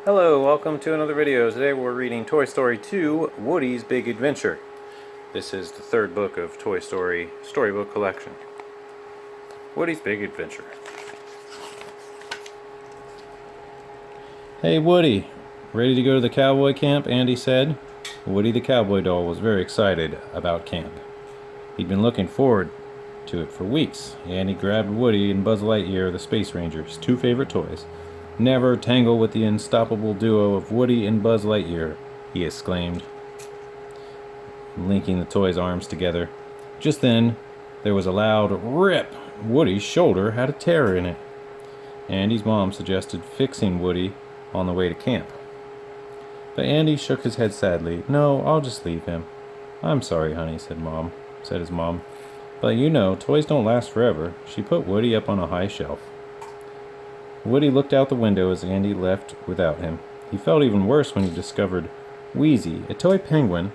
Hello, welcome to another video. Today we're reading Toy Story 2, Woody's Big Adventure. This is the third book of Toy Story Storybook collection. Woody's Big Adventure. Hey Woody, ready to go to the cowboy camp? Andy said. Woody the cowboy doll was very excited about camp. He'd been looking forward to it for weeks. Andy grabbed Woody and Buzz Lightyear, the Space Ranger, his two favorite toys. Never tangle with the unstoppable duo of Woody and Buzz Lightyear, he exclaimed, linking the toys' arms together. Just then, there was a loud rip. Woody's shoulder had a tear in it. Andy's mom suggested fixing Woody on the way to camp. But Andy shook his head sadly. No, I'll just leave him. I'm sorry, honey, said his mom. But you know, toys don't last forever. She put Woody up on a high shelf. Woody looked out the window as Andy left without him. He felt even worse when he discovered Wheezy, a toy penguin,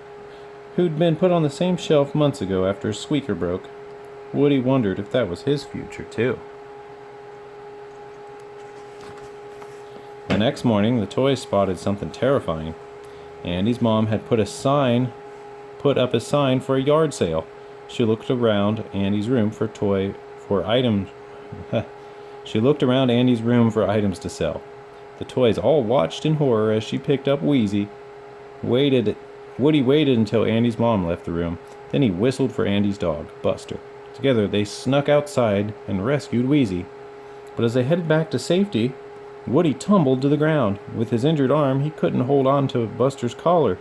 who'd been put on the same shelf months ago after a squeaker broke. Woody wondered if that was his future, too. The next morning, the toys spotted something terrifying. Andy's mom had put up a sign for a yard sale. She looked around Andy's room for items. She looked around Andy's room for items to sell. The toys all watched in horror as she picked up Wheezy. Woody waited until Andy's mom left the room. Then he whistled for Andy's dog, Buster. Together they snuck outside and rescued Wheezy. But as they headed back to safety, Woody tumbled to the ground. With his injured arm, he couldn't hold on to Buster's collar.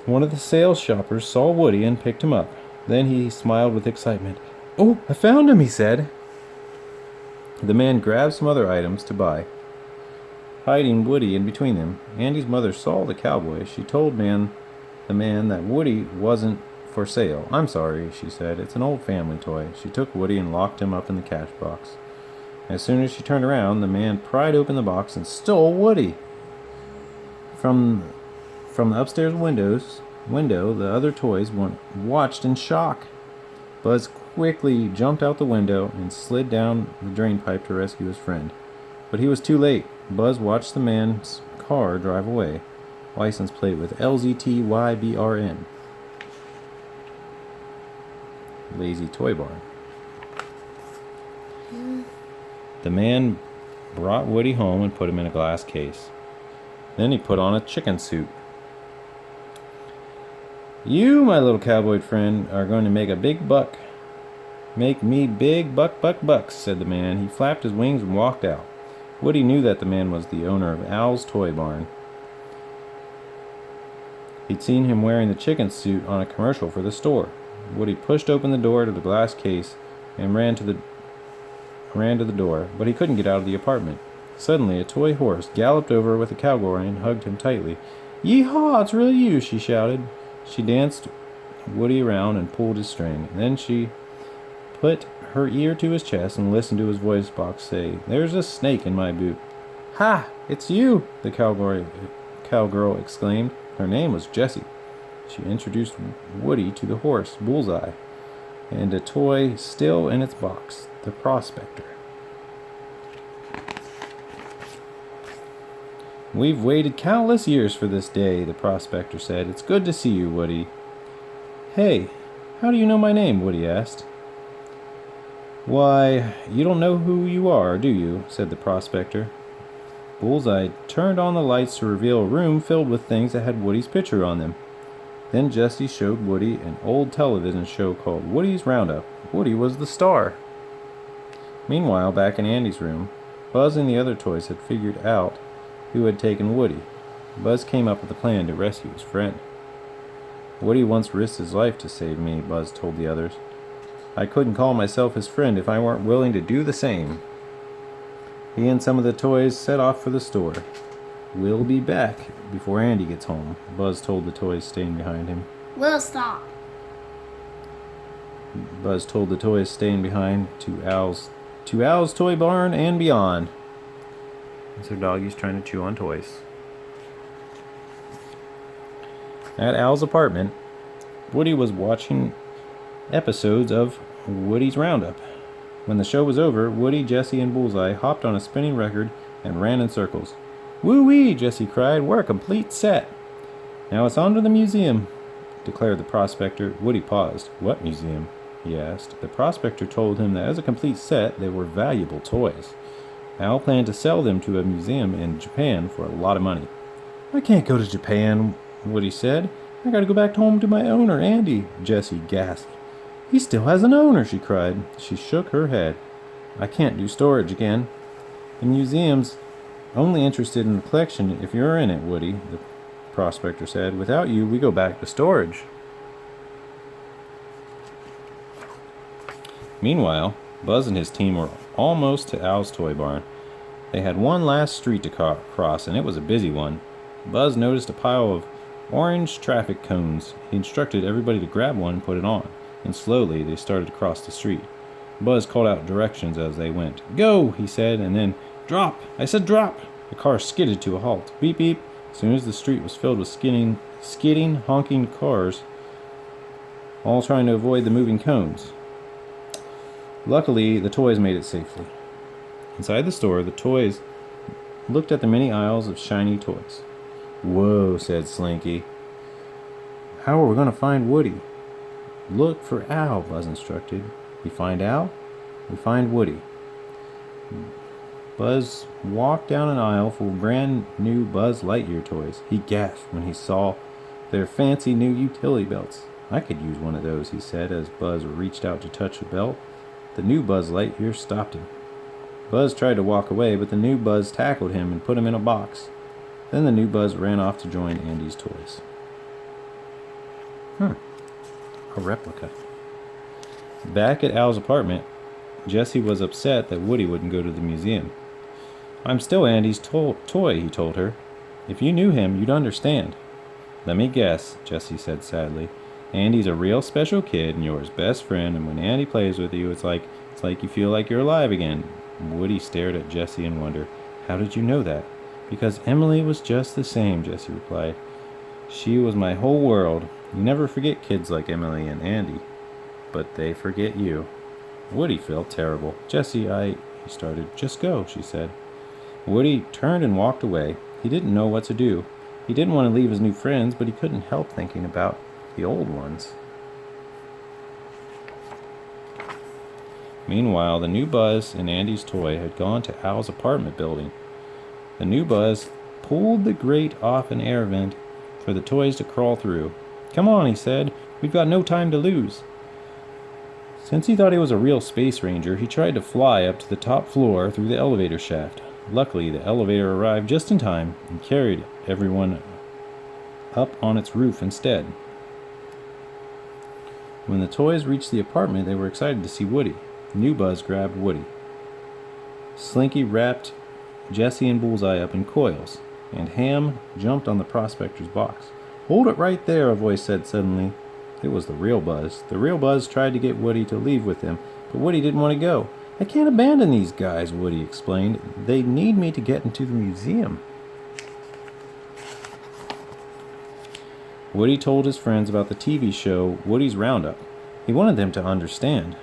One of the sales shoppers saw Woody and picked him up. Then he smiled with excitement. "Oh, I found him," he said. The man grabbed some other items to buy, hiding Woody in between them. Andy's mother saw the cowboy. She told the man that Woody wasn't for sale. "I'm sorry," she said. "It's an old family toy." She took Woody and locked him up in the cash box. As soon as she turned around, the man pried open the box and stole Woody. From the upstairs window, the other toys watched in shock. Buzz quickly jumped out the window and slid down the drain pipe to rescue his friend. But he was too late. Buzz watched the man's car drive away, license plate with LZTYBRN. Lazy Toy Barn. The man brought Woody home and put him in a glass case. Then he put on a chicken suit. "You, my little cowboy friend, are going to make a big buck. Make me big bucks," said the man. He flapped his wings and walked out. Woody knew that the man was the owner of Al's Toy Barn. He'd seen him wearing the chicken suit on a commercial for the store. Woody pushed open the door to the glass case and ran to the door, but he couldn't get out of the apartment. Suddenly, a toy horse galloped over with a cowboy and hugged him tightly. "Yee-haw, it's really you," she shouted. She danced Woody around and pulled his string. Then she put her ear to his chest and listened to his voice box say, "There's a snake in my boot." "Ha! It's you!" the cowgirl exclaimed. Her name was Jessie. She introduced Woody to the horse, Bullseye, and a toy still in its box, the Prospector. "We've waited countless years for this day," the Prospector said. "It's good to see you, Woody." "Hey, how do you know my name?" Woody asked. "Why, you don't know who you are, do you?" said the Prospector. Bullseye turned on the lights to reveal a room filled with things that had Woody's picture on them. Then Jessie showed Woody an old television show called Woody's Roundup. Woody was the star. Meanwhile, back in Andy's room, Buzz and the other toys had figured out who had taken Woody. Buzz came up with a plan to rescue his friend. "Woody once risked his life to save me," Buzz told the others. "I couldn't call myself his friend if I weren't willing to do the same." He and some of the toys set off for the store. "We'll be back before Andy gets home," Buzz told the toys staying behind him. We'll stop. Buzz told the toys staying behind to Al's Toy Barn and beyond. So Doggy's trying to chew on toys. At Al's apartment, Woody was watching episodes of Woody's Roundup. When the show was over, Woody, Jessie, and Bullseye hopped on a spinning record and ran in circles. "Woo-wee!" Jessie cried. "We're a complete set." "Now it's on to the museum," declared the prospector. Woody paused. "What museum?" he asked. The prospector told him that as a complete set, they were valuable toys. Al planned to sell them to a museum in Japan for a lot of money. "I can't go to Japan," Woody said. "I gotta go back home to my owner, Andy." Jessie gasped. "He still has an owner," she cried. She shook her head. "I can't do storage again. The museum's only interested in the collection if you're in it, Woody," the prospector said. "Without you, we go back to storage." Meanwhile, Buzz and his team were almost to Al's toy barn. They had one last street to cross, and it was a busy one. Buzz noticed a pile of orange traffic cones. He instructed everybody to grab one and put it on, and slowly they started to cross the street. Buzz called out directions as they went. "Go," he said, and then, "Drop! I said drop!" The car skidded to a halt. Beep, beep. As soon as the street was filled with skidding, honking cars, all trying to avoid the moving cones. Luckily, the toys made it safely. Inside the store, the toys looked at the many aisles of shiny toys. "Whoa," said Slinky. "How are we going to find Woody?" "Look for Al," Buzz instructed. "We find Al, we find Woody." Buzz walked down an aisle full of brand new Buzz Lightyear toys. He gasped when he saw their fancy new utility belts. "I could use one of those," he said as Buzz reached out to touch the belt. The new Buzz Lightyear stopped him. Buzz tried to walk away, but the new Buzz tackled him and put him in a box. Then the new Buzz ran off to join Andy's toys. A replica. Back at Al's apartment, Jessie was upset that Woody wouldn't go to the museum. "I'm still Andy's toy," he told her. "If you knew him, you'd understand." "Let me guess," Jessie said sadly. "Andy's a real special kid and you're his best friend, and when Andy plays with you, it's like you feel like you're alive again." Woody stared at Jessie in wonder. "How did you know that?" "Because Emily was just the same," Jessie replied. "She was my whole world. You never forget kids like Emily and Andy, but they forget you." Woody felt terrible. "Jessie, he started. "Just go," she said. Woody turned and walked away. He didn't know what to do. He didn't want to leave his new friends, but he couldn't help thinking about the old ones. Meanwhile, the new Buzz and Andy's toy had gone to Al's apartment building. The new Buzz pulled the grate off an air vent for the toys to crawl through. "Come on," he said. "We've got no time to lose." Since he thought he was a real space ranger, he tried to fly up to the top floor through the elevator shaft. Luckily, the elevator arrived just in time and carried everyone up on its roof instead. When the toys reached the apartment, they were excited to see Woody. New Buzz grabbed Woody. Slinky wrapped Jessie and Bullseye up in coils, and Ham jumped on the prospector's box. "Hold it right there," a voice said suddenly. It was the real Buzz. The real Buzz tried to get Woody to leave with him, but Woody didn't want to go. "I can't abandon these guys," Woody explained. "They need me to get into the museum." Woody told his friends about the TV show Woody's Roundup. He wanted them to understand.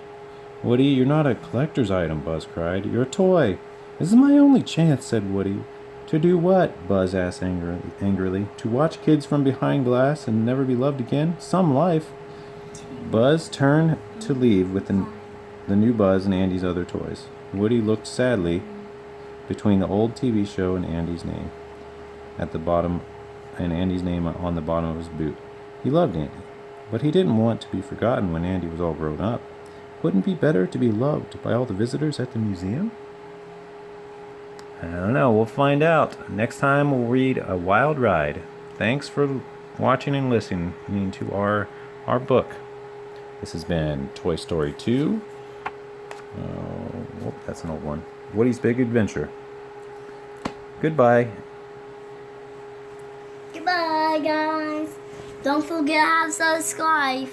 "Woody, you're not a collector's item," Buzz cried. "You're a toy." "This is my only chance," said Woody. "To do what?" Buzz asked angrily. "To watch kids from behind glass and never be loved again? Some life." Buzz turned to leave with the new Buzz and Andy's other toys. Woody looked sadly between the old TV show and Andy's name at the bottom, and Andy's name on the bottom of his boot. He loved Andy, but he didn't want to be forgotten when Andy was all grown up. Wouldn't it be better to be loved by all the visitors at the museum? I don't know. We'll find out. Next time we'll read A Wild Ride. Thanks for watching and listening to our book. This has been Toy Story 2. That's an old one. Woody's Big Adventure. Goodbye. Goodbye, guys. Don't forget to subscribe.